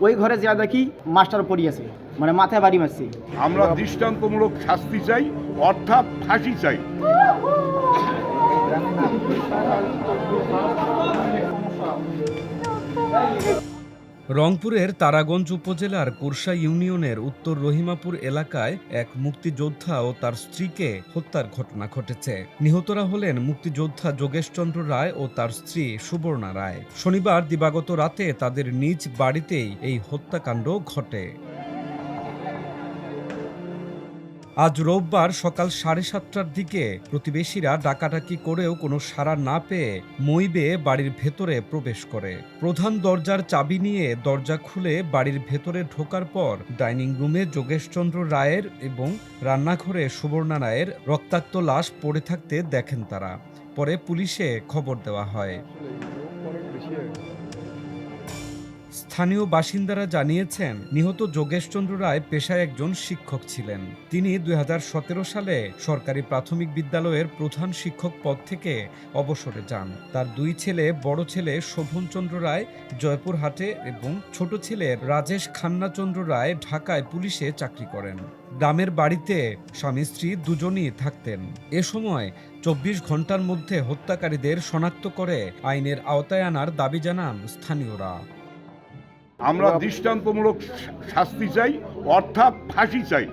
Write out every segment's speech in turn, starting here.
ওই ঘরে যা দেখি মাস্টার পড়িয়েছে, মানে মাথায় বাড়ি মারছে। আমরা দৃষ্টান্তমূলক শাস্তি চাই, অর্থাৎ ফাঁসি চাই। রংপুরের তারাগঞ্জ উপজেলার কুরসা ইউনিয়নের উত্তর রহিমাপুর এলাকায় এক মুক্তিযোদ্ধা ও তার স্ত্রীকে হত্যার ঘটনা ঘটেছে। নিহতরা হলেন মুক্তিযোদ্ধা যোগেশচন্দ্র রায় ও তার স্ত্রী সুবর্ণা রায়। শনিবার দিবাগত রাতে তাদের নিজ বাড়িতেই এই হত্যাকাণ্ড ঘটে। আজ রোববার সকাল 7:30টার দিকে প্রতিবেশীরা ডাকাডাকি করেও কোনো সাড়া না পেয়ে মই বেয়ে বাড়ির ভেতরে প্রবেশ করে। প্রধান দরজার চাবি নিয়ে দরজা খুলে বাড়ির ভেতরে ঢোকার পর ডাইনিং রুমে যোগেশচন্দ্র রায়ের এবং রান্নাঘরে সুবর্ণা রায়ের রক্তাক্ত লাশ পড়ে থাকতে দেখেন তারা। পরে পুলিশে খবর দেওয়া হয়। স্থানীয় বাসিন্দারা জানিয়েছেন, নিহত যোগেশচন্দ্র রায় পেশায় একজন শিক্ষক ছিলেন। তিনি 2017 সালে সরকারি প্রাথমিক বিদ্যালয়ের প্রধান শিক্ষক পদ থেকে অবসরে যান। তার দুই ছেলে, বড় ছেলে শোভনচন্দ্র রায় জয়পুরহাটে এবং ছোট ছেলে রাজেশ খান্নাচন্দ্র রায় ঢাকায় পুলিশে চাকরি করেন। গ্রামের বাড়িতে স্বামী স্ত্রী দুজনই থাকতেন। এ সময় 24 ঘন্টার মধ্যে হত্যাকারীদের শনাক্ত করে আইনের আওতায় আনার দাবি জানান স্থানীয়রা। আমরা দৃষ্টান্তমূলক শাস্তি চাই, অর্থাৎ ফাঁসি চাই।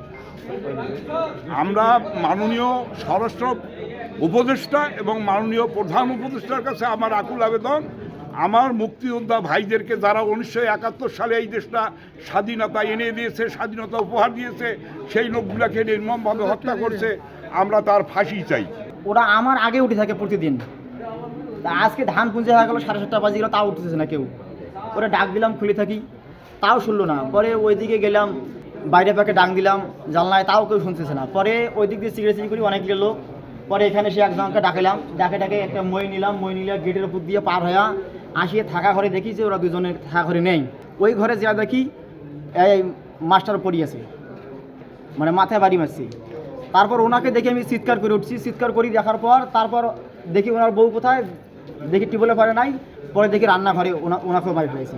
আমরা মাননীয় স্বরাষ্ট্র উপদেষ্টা এবং মাননীয় প্রধান উপদেষ্টার কাছে আমার আকুল আবেদন, আমার মুক্তিযোদ্ধা ভাইদেরকে যারা 1971 সালে এই দেশটা স্বাধীনতা এনে দিয়েছে, স্বাধীনতা উপহার দিয়েছে, সেই লোকগুলাকে নির্মমভাবে হত্যা করছে, আমরা তার ফাঁসি চাই। ওরা আমার আগে উঠে থাকে প্রতিদিন। তা আজকে ধান পুঁজে হয়ে গেলো, 7:30 বাজে গেলো, তাও উঠতেছে না কেউ। ওরা ডাক দিলাম, খুলে থাকি, তাও শুনলো না। পরে ওইদিকে গেলাম, বাইরে পাকে ডাক দিলাম জানলায়, তাও কেউ শুনতেছে না। পরে ওই দিক দিয়ে সিগারেট করি অনেক লোক। পরে এখানে সে একজনকে ডাকলাম, ডাকে একটা মই নিলাম, মই নিলে গেটের উপর দিয়ে পার হয়ে আসিয়ে থাকা ঘরে দেখি যে ওরা দুজনের থাকা ঘরে নেই। ওই ঘরে যা দেখি এই মাস্টার পড়িয়েছে, মানে মাথায় বাড়ি মারছে। তারপর ওনাকে দেখে আমি চিৎকার করে উঠছি, চিৎকার করি দেখার পর তারপর দেখি ওনার বউ কোথায়, দেখি টিউবওয়েলে পারে নাই। পরে দেখি রান্নাঘরে ওনাকেও বাড়ি হয়েছে।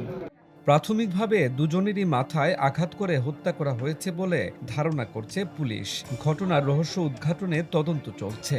প্রাথমিকভাবে দুজনেরই মাথায় আঘাত করে হত্যা করা হয়েছে বলে ধারণা করছে পুলিশ। ঘটনার রহস্য উদ্ঘাটনে তদন্ত চলছে।